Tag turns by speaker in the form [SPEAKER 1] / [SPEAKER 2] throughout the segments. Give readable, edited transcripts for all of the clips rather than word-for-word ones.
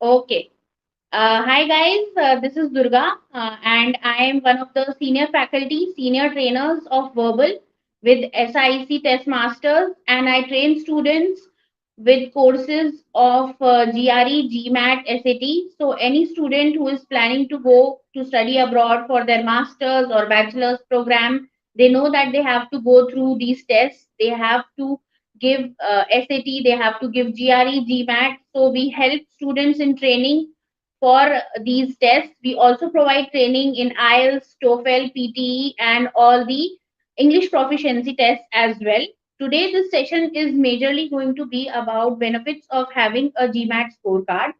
[SPEAKER 1] Okay. Hi guys, this is Durga, and I am one of the senior faculty, senior trainers of Verbal with SIC Test Masters, and I train students with courses of GRE, GMAT, SAT. So any student who is planning to go to study abroad for their masters or bachelor's program, they know that they have to go through these tests. They have to give SAT, they have to give GRE, GMAT. So we help students in training for these tests. We also provide training in IELTS, TOEFL, PTE, and all the English proficiency tests as well. Today, this session is majorly going to be about benefits of having a GMAT scorecard.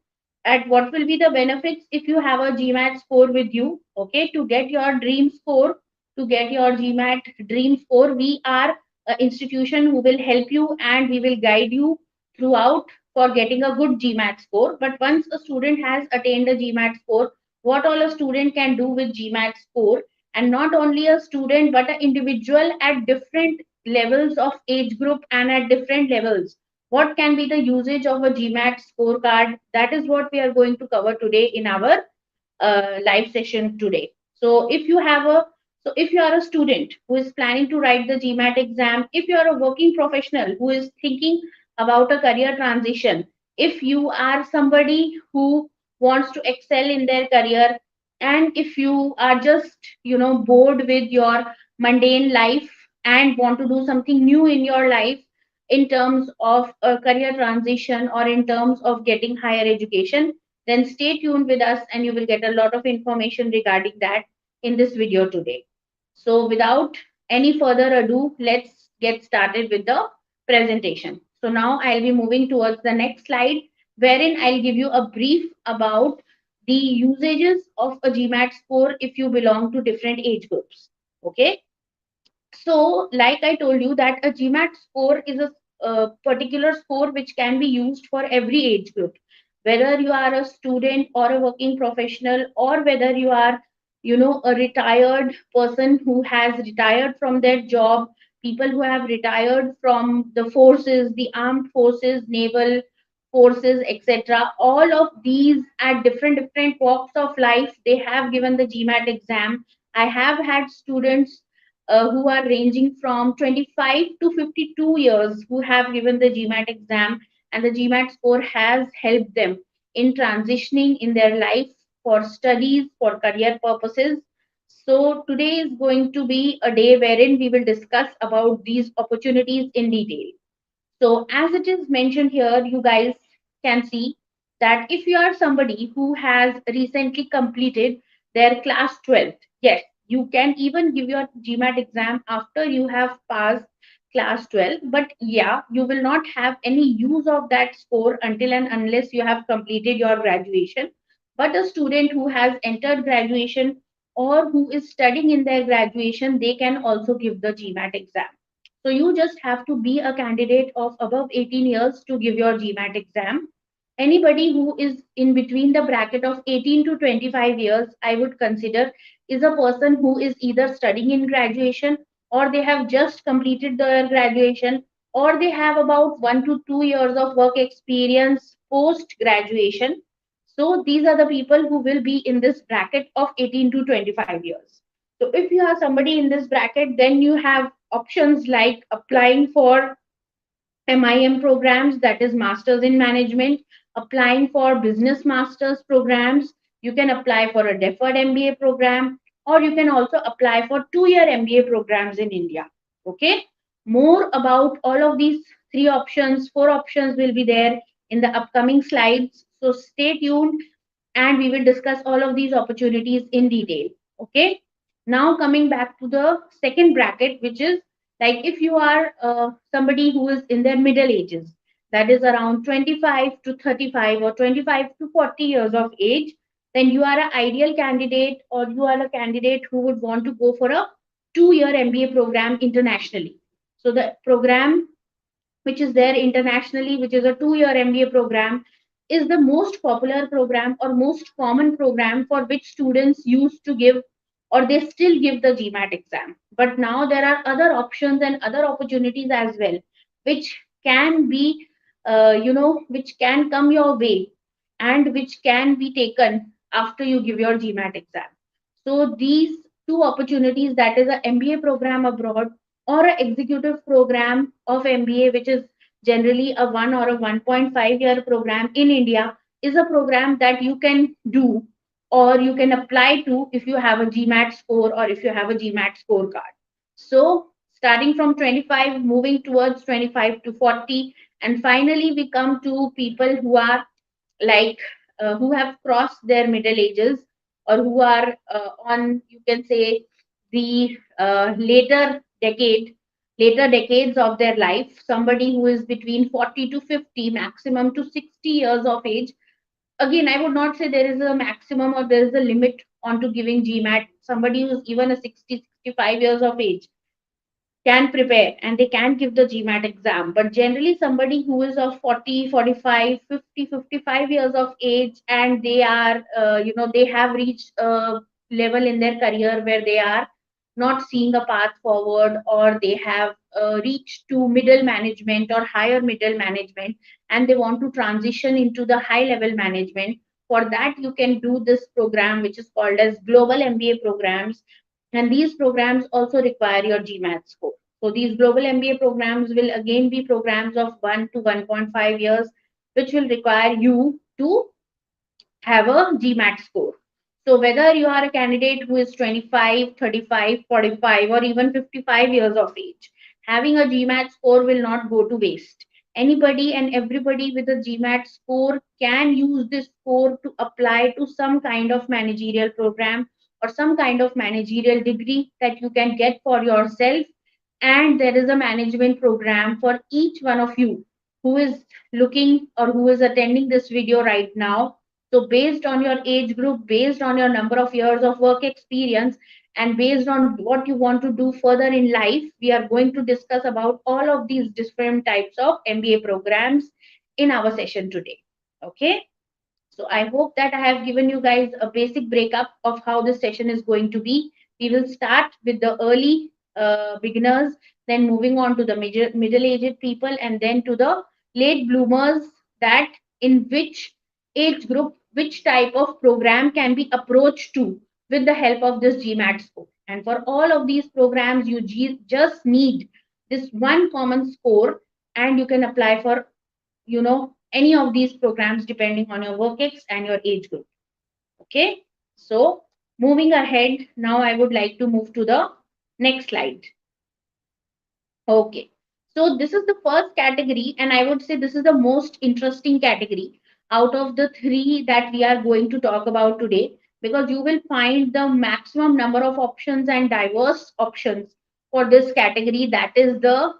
[SPEAKER 1] At what will be the benefits if you have a GMAT score with you? Okay, to get your dream score, to get your GMAT dream score, we are an institution who will help you and we will guide you throughout for getting a good GMAT score. But once a student has attained a GMAT score, what all a student can do with GMAT score, and not only a student but an individual at different levels of age group and at different levels. What can be the usage of a GMAT scorecard? That is what we are going to cover today in our live session today. So if you are a student who is planning to write the GMAT exam, if you are a working professional who is thinking about a career transition, if you are somebody who wants to excel in their career, and if you are just bored with your mundane life and want to do something new in your life in terms of a career transition or in terms of getting higher education, then stay tuned with us and you will get a lot of information regarding that in this video today. So without any further ado, let's get started with the presentation. So now I'll be moving towards the next slide, wherein I'll give you a brief about the usages of a GMAT score if you belong to different age groups. Okay. So, like I told you, that a GMAT score is a particular score which can be used for every age group, whether you are a student or a working professional, or whether you are, a retired person who has retired from their job, people who have retired from the forces, the armed forces, naval forces, etc. All of these at different walks of life, they have given the GMAT exam. I have had students who are ranging from 25 to 52 years who have given the GMAT exam, and the GMAT score has helped them in transitioning in their life for studies, for career purposes. So today is going to be a day wherein we will discuss about these opportunities in detail. So as it is mentioned here, you guys can see that if you are somebody who has recently completed their class 12th, yes, you can even give your GMAT exam after you have passed class 12. But yeah, you will not have any use of that score until and unless you have completed your graduation. But a student who has entered graduation or who is studying in their graduation, they can also give the GMAT exam. So you just have to be a candidate of above 18 years to give your GMAT exam. Anybody who is in between the bracket of 18 to 25 years, I would consider is a person who is either studying in graduation, or they have just completed their graduation, or they have about 1 to 2 years of work experience post graduation. So these are the people who will be in this bracket of 18 to 25 years. So if you are somebody in this bracket, then you have options like applying for MIM programs, that is Masters in Management, applying for Business Masters programs. You can apply for a deferred MBA program, or you can also apply for 2 year MBA programs in India. Okay. More about all of these three options, four options will be there in the upcoming slides. So stay tuned and we will discuss all of these opportunities in detail. Okay. Now coming back to the second bracket, which is like if you are somebody who is in their middle ages, that is around 25 to 35 or 25 to 40 years of age, then you are an ideal candidate, or you are a candidate who would want to go for a 2 year MBA program internationally. So the program which is there internationally, which is a 2 year MBA program, is the most popular program or most common program for which students used to give, or they still give the GMAT exam. But now there are other options and other opportunities as well, which can be, which can come your way and which can be taken after you give your GMAT exam. So these two opportunities, that is a MBA program abroad or an executive program of MBA, which is generally a 1 or a 1.5 year program in India, is a program that you can do or you can apply to if you have a GMAT score or if you have a GMAT scorecard. So starting from 25, moving towards 25 to 40, and finally we come to people who are like who have crossed their middle ages or who are on, you can say, the later decades of their life, somebody who is between 40 to 50, maximum to 60 years of age. Again, I would not say there is a maximum or there is a limit onto giving GMAT. Somebody who is even a 60, 65 years of age can prepare and they can give the GMAT exam. But generally, somebody who is of 40, 45, 50, 55 years of age and they are, they have reached a level in their career where they are not seeing a path forward, or they have reached to middle management or higher middle management and they want to transition into the high level management. For that, you can do this program, which is called as Global MBA programs, and these programs also require your GMAT score. So these global MBA programs will again be programs of 1 to 1.5 years, which will require you to have a GMAT score. So whether you are a candidate who is 25, 35, 45, or even 55 years of age, having a GMAT score will not go to waste. Anybody and everybody with a GMAT score can use this score to apply to some kind of managerial program or some kind of managerial degree that you can get for yourself. And there is a management program for each one of you who is looking or who is attending this video right now. So, based on your age group, based on your number of years of work experience, and based on what you want to do further in life, we are going to discuss about all of these different types of MBA programs in our session today. Okay. So I hope that I have given you guys a basic breakup of how this session is going to be. We will start with the early beginners, then moving on to the middle-aged people, and then to the late bloomers. That in which age group, which type of program can be approached to with the help of this GMAT score. And for all of these programs, you just need this one common score, and you can apply for any of these programs depending on your work ex and your age group. Okay, so moving ahead, now I would like to move to the next slide. Okay, so this is the first category, and I would say this is the most interesting category out of the three that we are going to talk about today, because you will find the maximum number of options and diverse options for this category. That is the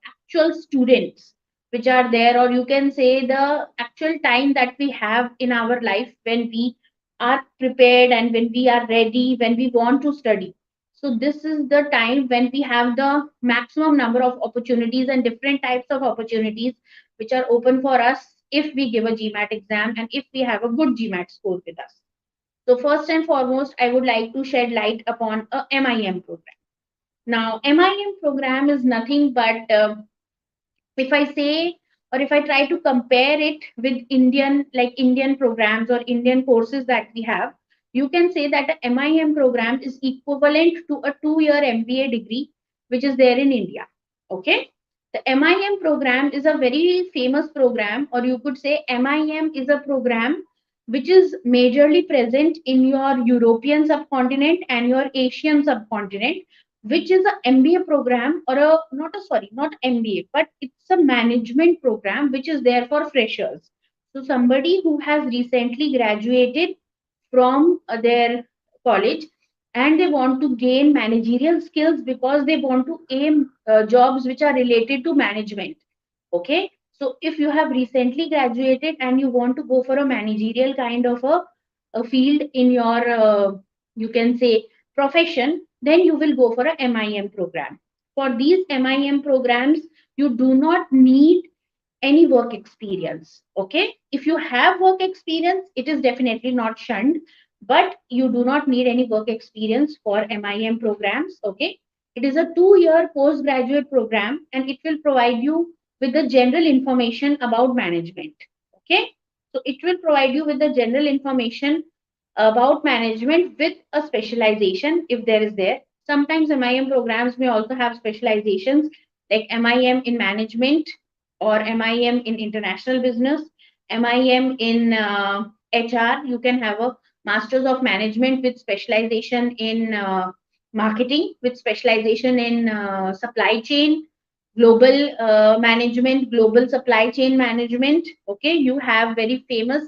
[SPEAKER 1] actual students which are there, or you can say the actual time that we have in our life when we are prepared and when we are ready, when we want to study. So this is the time when we have the maximum number of opportunities and different types of opportunities which are open for us if we give a GMAT exam and if we have a good GMAT score with us. So first and foremost, I would like to shed light upon a MIM program. Now, MIM program is nothing but if I say, or if I try to compare it with Indian programs or Indian courses that we have, you can say that the MIM program is equivalent to a 2 year MBA degree, which is there in India. Okay. The MIM program is a very famous program, or you could say MIM is a program which is majorly present in your European subcontinent and your Asian subcontinent, which is a MBA program, or a not a sorry, not MBA, but it's a management program which is there for freshers. So somebody who has recently graduated from their college and they want to gain managerial skills because they want to aim jobs which are related to management. Okay, so if you have recently graduated and you want to go for a managerial kind of a field in your you can say profession, then you will go for a MIM program. For these MIM programs, you do not need any work experience. Okay, if you have work experience, it is definitely not shunned, but you do not need any work experience for MIM programs. Okay, it is a 2 year postgraduate program and it will provide you with the general information about management. Okay, So it will provide you with the general information about management with a specialization if there is there. Sometimes MIM programs may also have specializations like MIM in management or MIM in international business, MIM in HR. You can have a Masters of Management with specialization in marketing, with specialization in supply chain, global management, global supply chain management. Okay, you have very famous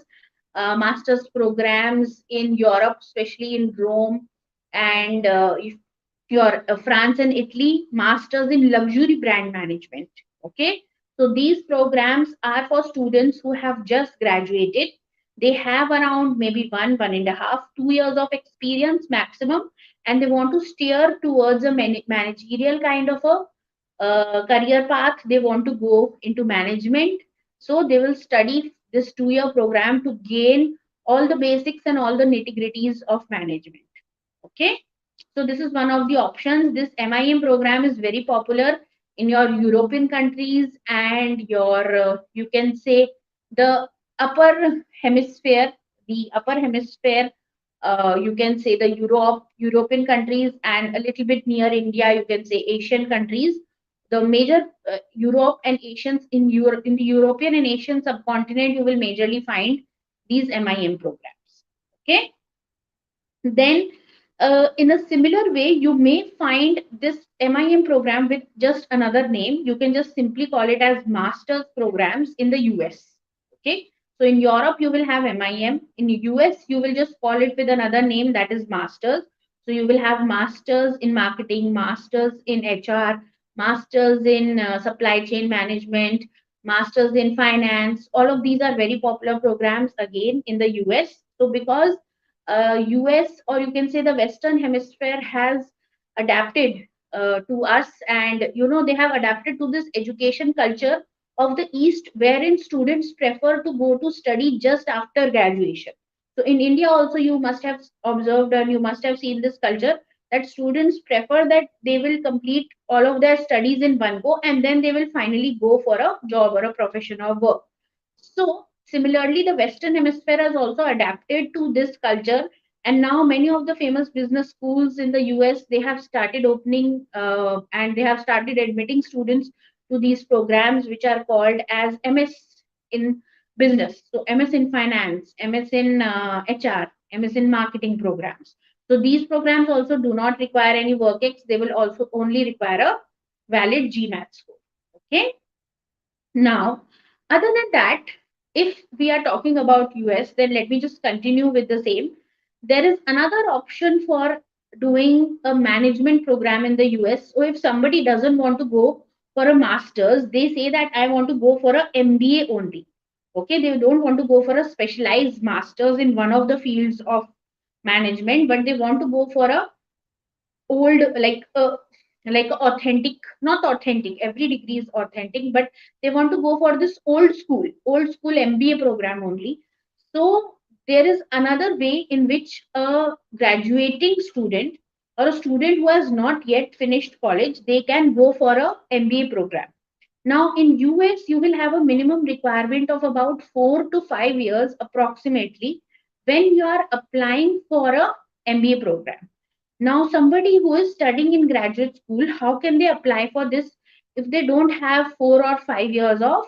[SPEAKER 1] master's programs in Europe, especially in Rome, and if your France and Italy, masters in luxury brand management. Okay, so these programs are for students who have just graduated. They have around maybe 1.5, 2 years of experience maximum, and they want to steer towards a managerial kind of a career path. They want to go into management, so they will study this 2 year program to gain all the basics and all the nitty gritties of management. Okay, so this is one of the options. This MIM program is very popular in your European countries and your, you can say, the upper hemisphere, the upper hemisphere. You can say the European countries, and a little bit near India, you can say Asian countries. The major Europe and Asians in Europe, in the European and Asian subcontinent, you will majorly find these MIM programs. Okay, then in a similar way, you may find this MIM program with just another name. You can just simply call it as master's programs in the US. Okay, so in Europe you will have MIM. In the US you will just call it with another name, that is masters. So you will have masters in marketing, masters in HR, masters in supply chain management, masters in finance. All of these are very popular programs again in the US. So because US, or you can say the Western Hemisphere, has adapted to us, and they have adapted to this education culture of the East, wherein students prefer to go to study just after graduation. So in India also, you must have observed and you must have seen this culture that students prefer that they will complete all of their studies in one go, and then they will finally go for a job or a profession or work. So, similarly, the Western Hemisphere has also adapted to this culture, and now many of the famous business schools in the US, they have started opening and they have started admitting students to these programs, which are called as MS in business, so MS in finance, MS in HR, MS in marketing programs. So these programs also do not require any work ex; they will also only require a valid GMAT score. Okay. Now, other than that, if we are talking about US, then let me just continue with the same. There is another option for doing a management program in the US. So if somebody doesn't want to go for a master's, they say that I want to go for a MBA only. Okay, they don't want to go for a specialized master's in one of the fields of management, but they want to go for a old, like authentic, not authentic, every degree is authentic, but they want to go for this old school MBA program only. So there is another way in which a graduating student or a student who has not yet finished college, they can go for a MBA program. Now in US you will have a minimum requirement of about 4 to 5 years approximately when you are applying for a MBA program. Now, somebody who is studying in graduate school, how can they apply for this if they don't have 4 or 5 years of,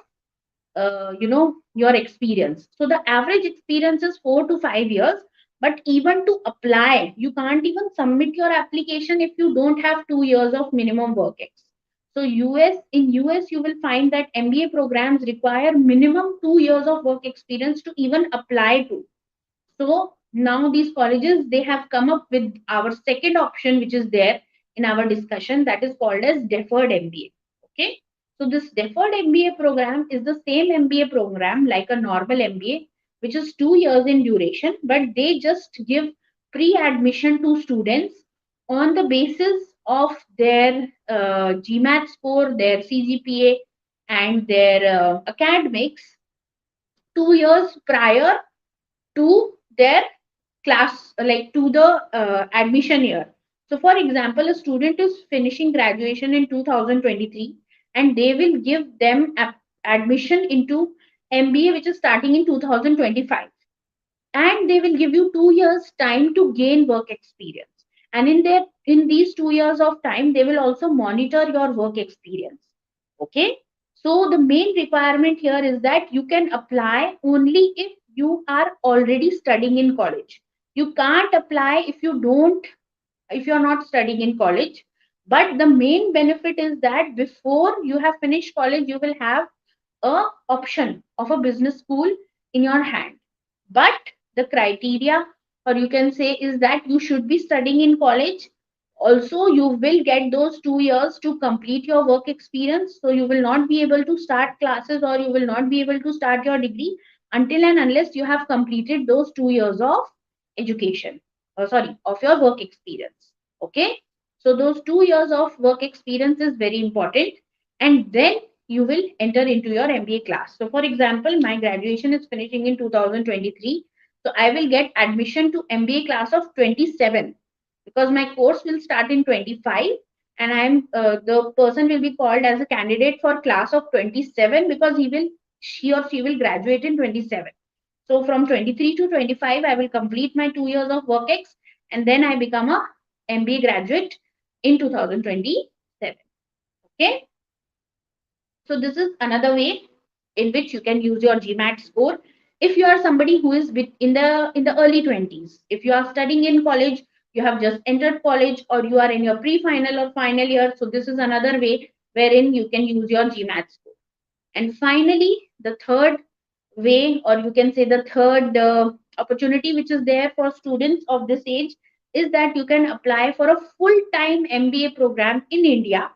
[SPEAKER 1] your experience? So the average experience is 4 to 5 years, but even to apply, you can't even submit your application if you don't have 2 years of minimum work ex. So US, you will find that MBA programs require minimum 2 years of work experience to even apply to. So now these colleges, they have come up with our second option, which is there in our discussion, that is called as deferred MBA. Okay. So this deferred MBA program is the same MBA program like a normal MBA, which is 2 years in duration, but they just give pre-admission to students on the basis of their GMAT score, their CGPA, and their academics 2 years prior to their class, like to the admission year. So for example, a student is finishing graduation in 2023 and they will give them admission into MBA, which is starting in 2025, and they will give you 2 years time to gain work experience. And in these 2 years of time, they will also monitor your work experience. Okay, so the main requirement here is that you can apply only if you are already studying in college. You can't apply if you're not studying in college. But the main benefit is that before you have finished college, you will have a option of a business school in your hand. But the criteria, or you can say, is that you should be studying in college. Also, you will get those 2 years to complete your work experience. So you will not be able to start classes, or you will not be able to start your degree until and unless you have completed those 2 years of education, or sorry, of your work experience. Okay, so those 2 years of work experience is very important, and then you will enter into your MBA class. So, for example, my graduation is finishing in 2023. So, I will get admission to MBA class of 27, because my course will start in 25, and the person will be called as a candidate for class of 27, because she or she will graduate in 27. So, from 23 to 25, I will complete my 2 years of work ex, and then I become a MBA graduate in 2027. Okay. So this is another way in which you can use your GMAT score. If you are somebody who is in the early 20s, if you are studying in college, you have just entered college, or you are in your pre-final or final year, so this is another way wherein you can use your GMAT score. And finally, the third way, or you can say the third opportunity which is there for students of this age, is that you can apply for a full-time MBA program in India,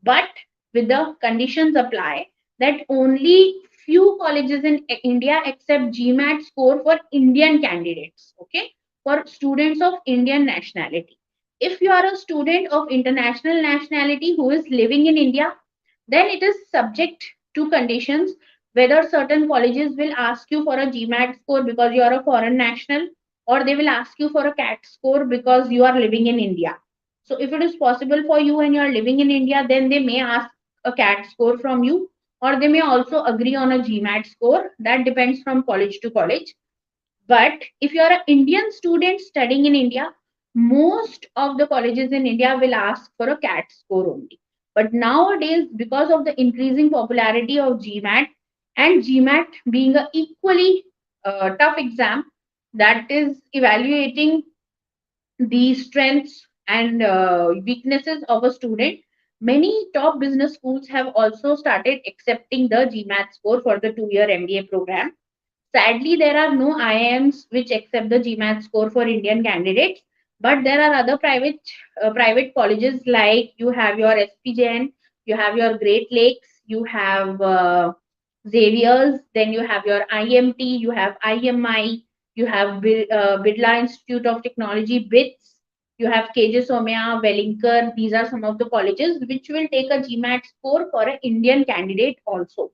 [SPEAKER 1] but with the conditions apply that only few colleges in India accept GMAT score for Indian candidates, okay, for students of Indian nationality. If you are a student of international nationality who is living in India, then it is subject to conditions, whether certain colleges will ask you for a GMAT score because you are a foreign national, or they will ask you for a CAT score because you are living in India. So if it is possible for you and you are living in India, then they may ask a CAT score from you, or they may also agree on a GMAT score. That depends from college to college. But if you are an Indian student studying in India, most of the colleges in India will ask for a CAT score only. But nowadays, because of the increasing popularity of GMAT, and GMAT being a equally tough exam that is evaluating the strengths and weaknesses of a student, many top business schools have also started accepting the GMAT score for the 2 year MBA program. Sadly, there are no IIMs which accept the GMAT score for Indian candidates, but there are other private colleges, like you have your SPJN, you have your Great Lakes, you have Xavier's, then you have your IMT, you have IMI, you have Birla Institute of Technology, BITS, you have KJ Somaya, Wellinger. These are some of the colleges which will take a GMAT score for an Indian candidate also.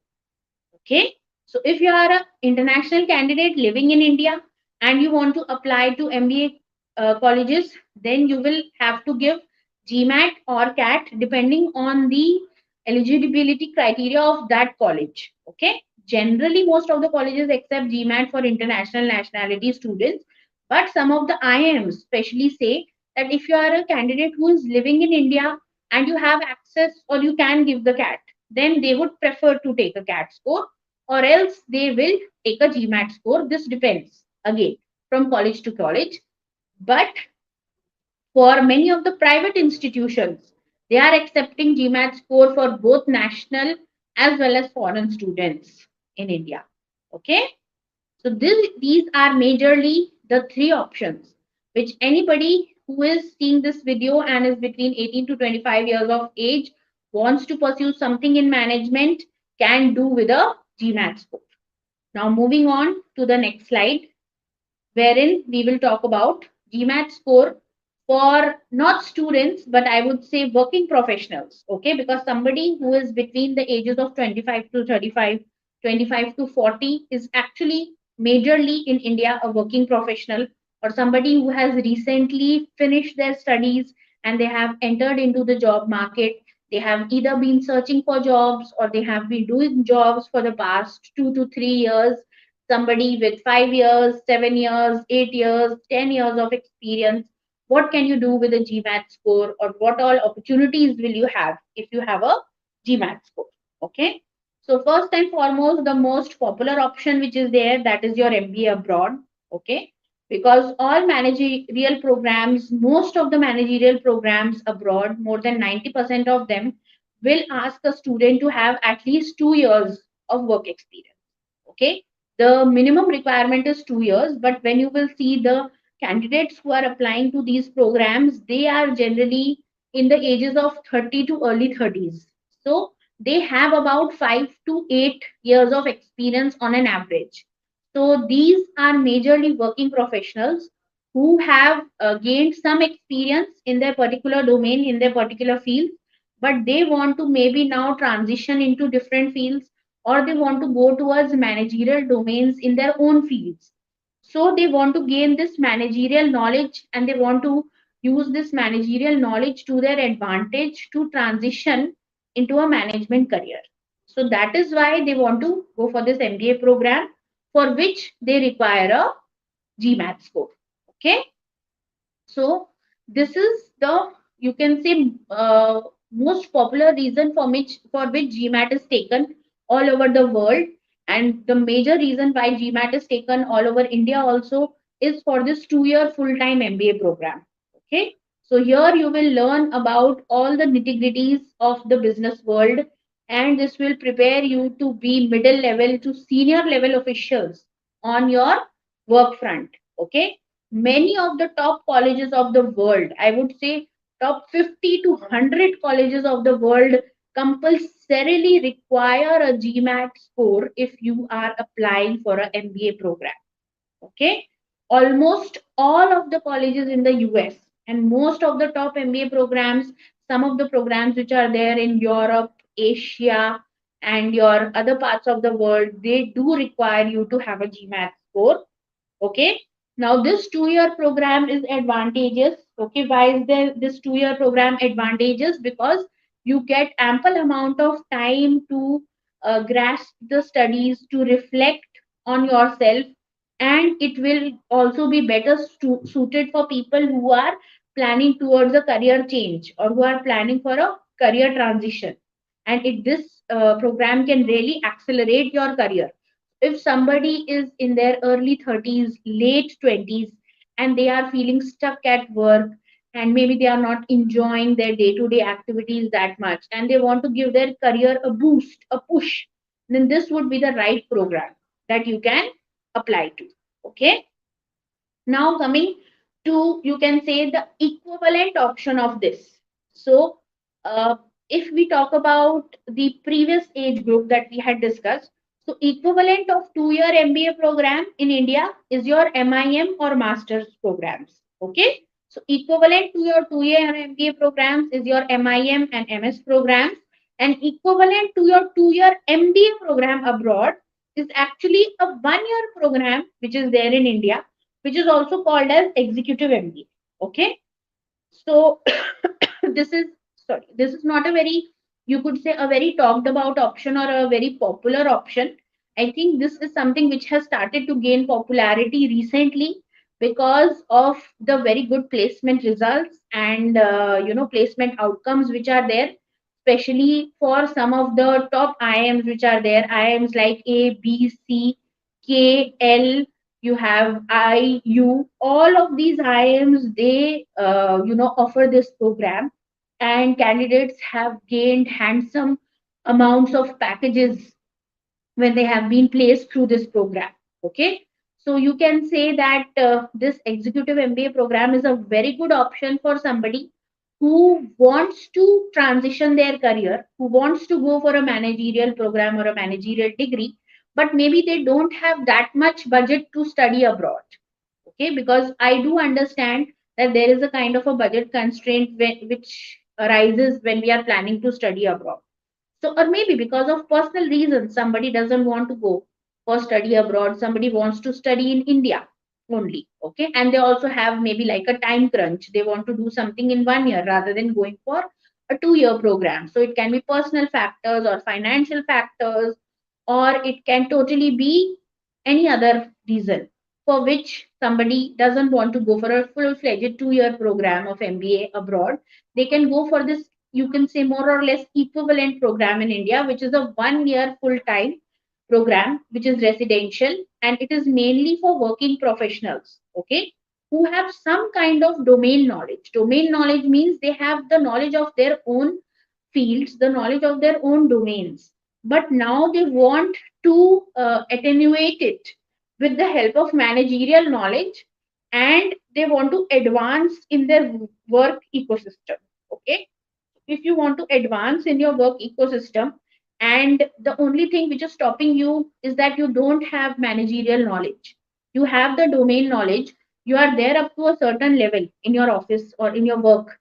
[SPEAKER 1] Okay, so if you are an international candidate living in India and you want to apply to MBA colleges, then you will have to give GMAT or CAT depending on the eligibility criteria of that college. Okay, generally, most of the colleges accept GMAT for international nationality students, but some of the IIMs especially say that if you are a candidate who is living in India and you have access or you can give the CAT, then they would prefer to take a CAT score, or else they will take a GMAT score. This depends again from college to college. But for many of the private institutions, they are accepting GMAT score for both national as well as foreign students in India. Okay, so these are majorly the three options which anybody who is seeing this video and is between 18 to 25 years of age, wants to pursue something in management, can do with a GMAT score. Now moving on to the next slide, wherein we will talk about GMAT score for not students, but I would say working professionals. Okay, because somebody who is between the ages of 25 to 35, 25 to 40 is actually majorly in India a working professional, or somebody who has recently finished their studies and they have entered into the job market. They have either been searching for jobs or they have been doing jobs for the past 2 to 3 years. Somebody with 5 years, 7 years, 8 years, 10 years of experience. What can you do with a GMAT score, or what all opportunities will you have if you have a GMAT score? Okay. So first and foremost, the most popular option which is there, that is your MBA abroad. Okay, because all managerial programs, most of the managerial programs abroad, more than 90% of them will ask a student to have at least 2 years of work experience. Okay, the minimum requirement is 2 years, but when you will see the candidates who are applying to these programs, they are generally in the ages of 30 to early 30s. So they have about 5 to 8 years of experience on an average. So these are majorly working professionals who have gained some experience in their particular domain, in their particular field, but they want to maybe now transition into different fields, or they want to go towards managerial domains in their own fields. So they want to gain this managerial knowledge, and they want to use this managerial knowledge to their advantage to transition into a management career. So that is why they want to go for this MBA program, for which they require a GMAT score. Okay, so this is the, you can say, most popular reason for which GMAT is taken all over the world, and the major reason why GMAT is taken all over India also is for this 2 year full time MBA program. Okay, so here you will learn about all the nitty gritties of the business world, and this will prepare you to be middle level to senior level officials on your work front. Okay, many of the top colleges of the world, I would say top 50 to 100 colleges of the world, compulsorily require a GMAT score if you are applying for a MBA program. Okay, almost all of the colleges in the US and most of the top MBA programs, some of the programs which are there in Europe, Asia, and your other parts of the world, they do require you to have a GMAT score. Okay, now this 2 year program is advantageous. Okay, why is there this 2 year program advantageous? Because you get ample amount of time to grasp the studies, to reflect on yourself, and it will also be better suited for people who are planning towards a career change, or who are planning for a career transition. And this program can really accelerate your career. If somebody is in their early 30s, late 20s, and they are feeling stuck at work, and maybe they are not enjoying their day to day activities that much, and they want to give their career a boost, a push, then this would be the right program that you can apply to. Okay, now coming to, you can say, the equivalent option of this. So if we talk about the previous age group that we had discussed, so equivalent of 2 year MBA program in India is your MIM or master's programs. Okay, so equivalent to your 2 year MBA programs is your MIM and MS programs, and equivalent to your 2 year MBA program abroad is actually a 1 year program which is there in India, which is also called as executive MBA. Okay, so this is, sorry, this is not a very, you could say, a very talked about option or a very popular option. I think this is something which has started to gain popularity recently because of the very good placement results and placement outcomes which are there, especially for some of the top IIMs which are there. IIMs like A, B, C, K, L, you have IU. All of these IIMs, they offer this program, and candidates have gained handsome amounts of packages when they have been placed through this program. Okay, so you can say that this executive MBA program is a very good option for somebody who wants to transition their career, who wants to go for a managerial program or a managerial degree, but maybe they don't have that much budget to study abroad. Okay, because I do understand that there is a kind of a budget constraint which arises when we are planning to study abroad. So, or maybe because of personal reasons, somebody doesn't want to go for study abroad, somebody wants to study in India only. Okay, and they also have maybe like a time crunch, they want to do something in 1 year rather than going for a 2 year program. So it can be personal factors or financial factors, or it can totally be any other reason for which somebody doesn't want to go for a full-fledged 2 year program of MBA abroad. They can go for this, you can say, more or less equivalent program in India, which is a 1 year full-time program, which is residential, and it is mainly for working professionals, okay, who have some kind of domain knowledge. Domain knowledge means they have the knowledge of their own fields, the knowledge of their own domains, but now they want to attenuate it with the help of managerial knowledge, and they want to advance in their work ecosystem. Okay, if you want to advance in your work ecosystem, and the only thing which is stopping you is that you don't have managerial knowledge, you have the domain knowledge, you are there up to a certain level in your office or in your work,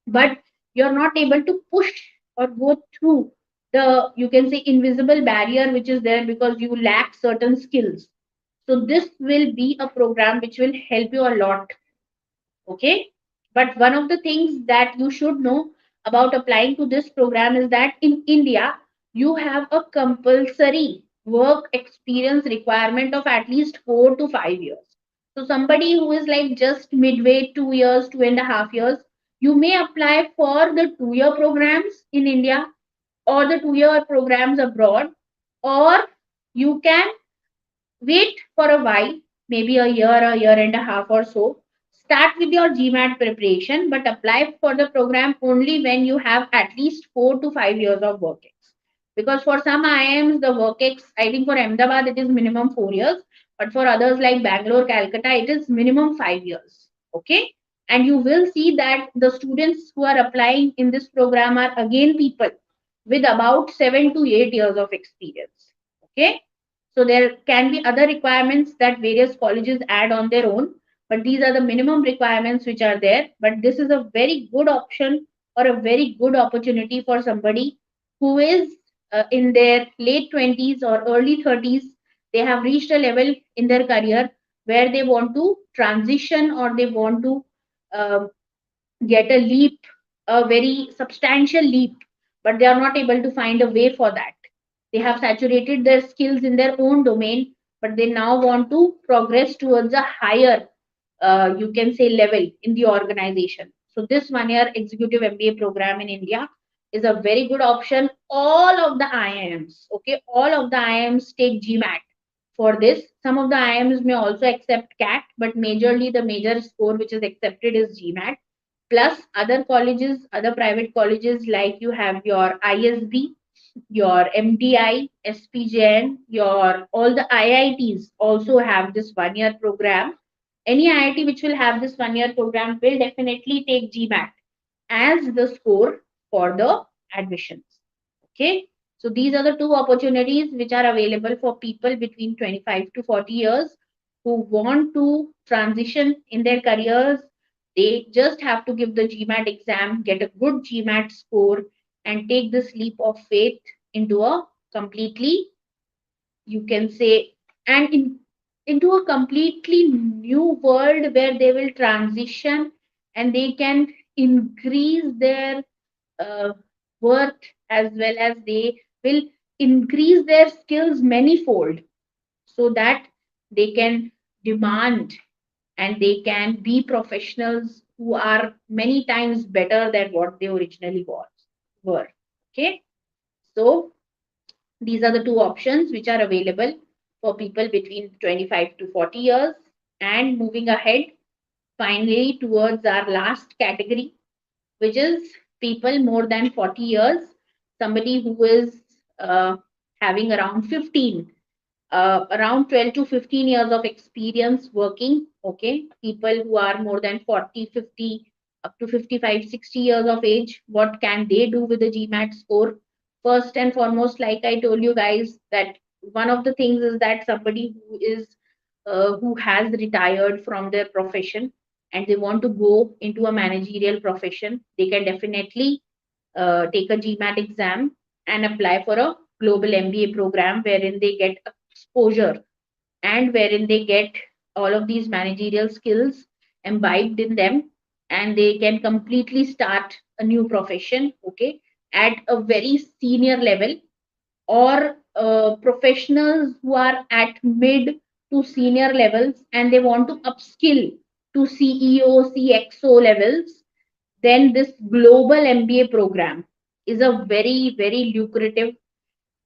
[SPEAKER 1] but you're not able to push or go through the, you can say, invisible barrier which is there because you lack certain skills. So this will be a program which will help you a lot. Okay, but one of the things that you should know about applying to this program is that in India you have a compulsory work experience requirement of at least 4 to 5 years. So somebody who is like just midway, 2 years, 2.5 years, you may apply for the 2 year programs in India or the 2 year programs abroad, or you can wait for a while, maybe a year and a half or so. Start with your GMAT preparation, but apply for the program only when you have at least 4 to 5 years of work ex. Because for some IIMs, the work ex, I think for Ahmedabad, it is minimum 4 years, but for others like Bangalore, Calcutta, it is minimum 5 years. Okay. And you will see that the students who are applying in this program are again people with about 7 to 8 years of experience. Okay, so there can be other requirements that various colleges add on their own, but these are the minimum requirements which are there. But this is a very good option or a very good opportunity for somebody who is in their late 20s or early 30s. They have reached a level in their career where they want to transition, or they want to uh, get a leap, a very substantial leap, but they are not able to find a way for that. They have saturated their skills in their own domain, but they now want to progress towards a higher, you can say, level in the organization. So, this 1 year executive MBA program in India is a very good option. All of the IIMs, okay, all of the IIMs take GMAT for this. Some of the IIMs may also accept CAT, but majorly the major score which is accepted is GMAT. Plus other colleges, other private colleges, like you have your ISB, your MDI, SPJN, your all the IITs also have this 1 year program. Any IIT which will have this 1 year program will definitely take GMAT as the score for the admissions. Okay, so these are the two opportunities which are available for people between 25 to 40 years who want to transition in their careers. They just have to give the GMAT exam, get a good GMAT score, and take this leap of faith into a completely, you can say, and into a completely new world where they will transition and they can increase their uh, worth, as well as they will increase their skills manifold, so that they can demand and they can be professionals who are many times better than what they originally were. Okay, so these are the two options which are available for people between 25 to 40 years. And moving ahead, finally, towards our last category, which is people more than 40 years, somebody who is having around 15, around 12 to 15 years of experience working. Okay, people who are more than 40, 50, up to 55, 60 years of age, what can they do with the GMAT score? First and foremost, like I told you guys, that one of the things is that somebody who has retired from their profession and they want to go into a managerial profession, they can definitely take a GMAT exam and apply for a global MBA program wherein they get exposure and wherein they get all of these managerial skills imbibed in them, and they can completely start a new profession, okay, at a very senior level, or professionals who are at mid to senior levels and they want to upskill to CEO, CXO levels, then this global MBA program is a very, very lucrative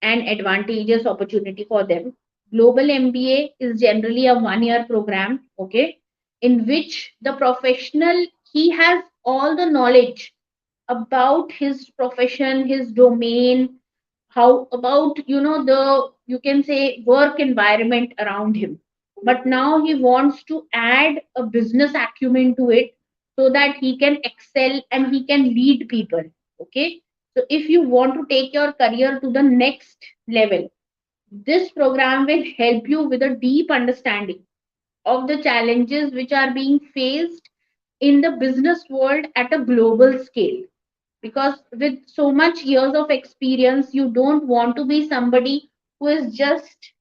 [SPEAKER 1] and advantageous opportunity for them. Global MBA is generally a 1 year program, okay, in which the professional, he has all the knowledge about his profession, his domain, how about, the, you can say, work environment around him. But now he wants to add a business acumen to it so that he can excel and he can lead people. Okay. So if you want to take your career to the next level, this program will help you with a deep understanding of the challenges which are being faced in the business world at a global scale. Because with so much years of experience, you don't want to be somebody who is just,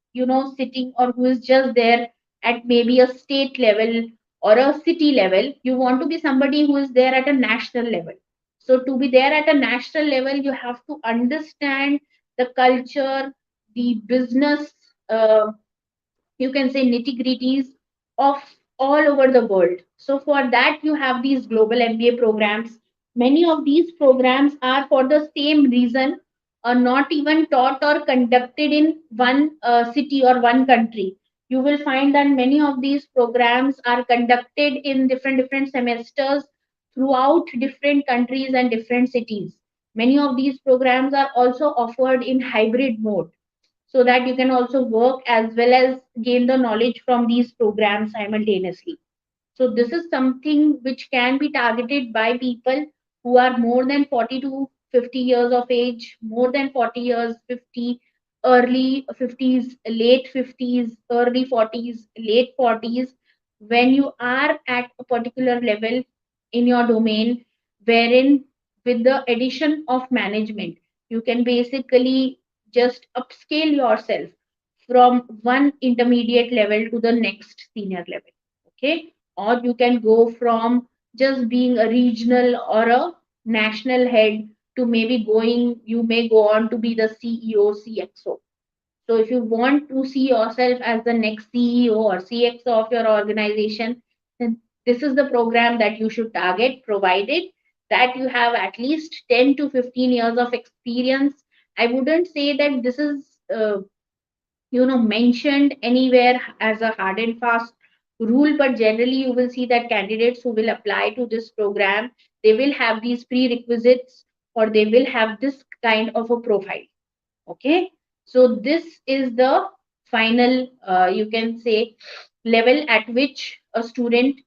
[SPEAKER 1] sitting, or who is just there at maybe a state level or a city level. You want to be somebody who is there at a national level. So to be there at a national level, you have to understand the culture, the business, uh, you can say, nitty gritties of all over the world. So for that, you have these global MBA programs. Many of these programs are for the same reason, are not even taught or conducted in one city or one country. You will find that many of these programs are conducted in different semesters throughout different countries and different cities. Many of these programs are also offered in hybrid mode, so that you can also work as well as gain the knowledge from these programs simultaneously. So this is something which can be targeted by people who are more than 40 to 50 years of age, more than 40 years, 50, early 50s, late 50s, early 40s, late 40s. When you are at a particular level in your domain, wherein with the addition of management, you can basically just upscale yourself from one intermediate level to the next senior level. Okay, or you can go from just being a regional or a national head to maybe going, you may go on to be the CEO, CXO. So if you want to see yourself as the next CEO or CXO of your organization, then this is the program that you should target, provided that you have at least 10 to 15 years of experience. I wouldn't say that this is mentioned anywhere as a hard and fast rule, but generally you will see that candidates who will apply to this program, they will have these prerequisites, or they will have this kind of a profile. Okay, so this is the final, you can say, level at which a student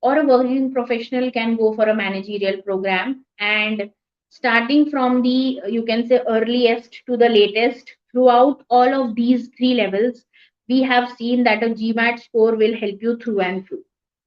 [SPEAKER 1] or a working professional can go for a managerial program. And starting from the, you can say, earliest to the latest, throughout all of these three levels, we have seen that a GMAT score will help you through and through.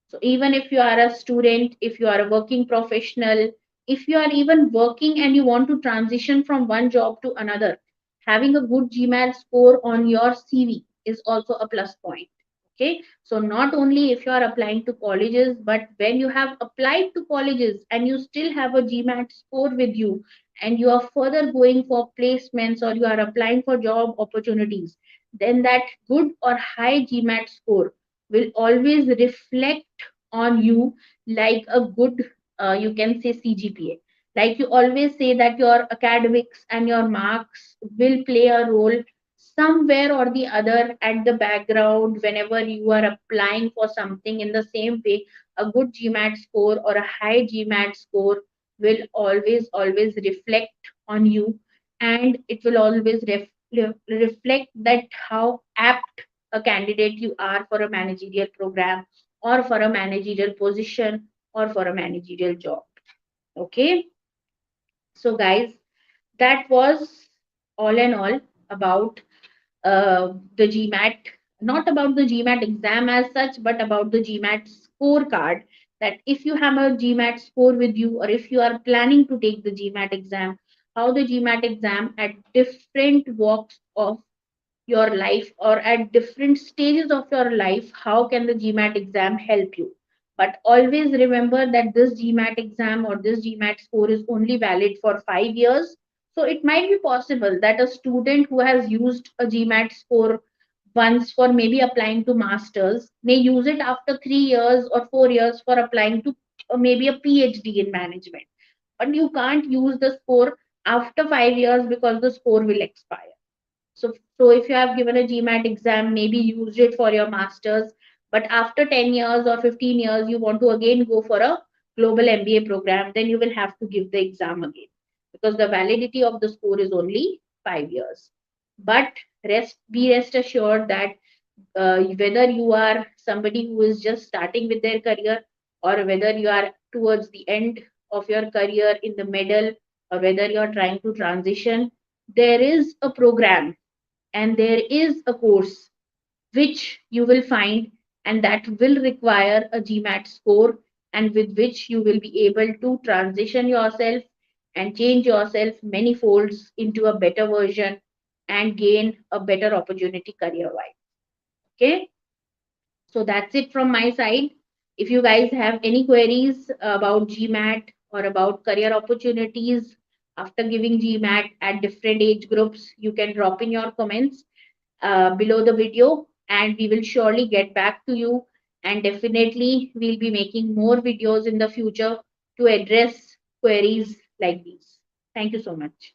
[SPEAKER 1] So even if you are a student, if you are a working professional, if you are even working and you want to transition from one job to another, having a good GMAT score on your CV is also a plus point. Okay, so not only if you are applying to colleges, but when you have applied to colleges and you still have a GMAT score with you, and you are further going for placements or you are applying for job opportunities, then that good or high GMAT score will always reflect on you like a good, you can say, CGPA. Like you always say that your academics and your marks will play a role somewhere or the other at the background whenever you are applying for something. In the same way, a good GMAT score or a high GMAT score will always reflect on you, and it will always reflect that how apt a candidate you are for a managerial program, or for a managerial position, or for a managerial job. Okay, so guys, that was all in all about the GMAT, not about the GMAT exam as such, but about the GMAT scorecard. That if you have a GMAT score with you, or if you are planning to take the GMAT exam, how the GMAT exam at different walks of your life, or at different stages of your life, how can the GMAT exam help you? But always remember that this GMAT exam or this GMAT score is only valid for 5 years. So it might be possible that a student who has used a GMAT score once for maybe applying to masters may use it after 3 years or 4 years for applying to maybe a PhD in management. But you can't use the score after 5 years because the score will expire. So if you have given a GMAT exam, maybe used it for your masters, but after 10 years or 15 years, you want to again go for a global MBA program, then you will have to give the exam again because the validity of the score is only 5 years. But be rest assured that whether you are somebody who is just starting with their career or whether you are towards the end of your career in the middle or whether you are trying to transition, there is a program and there is a course which you will find and that will require a GMAT score and with which you will be able to transition yourself and change yourself many folds into a better version and gain a better opportunity career wise. Okay, so that's it from my side. If you guys have any queries about GMAT or about career opportunities after giving GMAT at different age groups, you can drop in your comments below the video and we will surely get back to you, and definitely we'll be making more videos in the future to address queries like these. Thank you so much.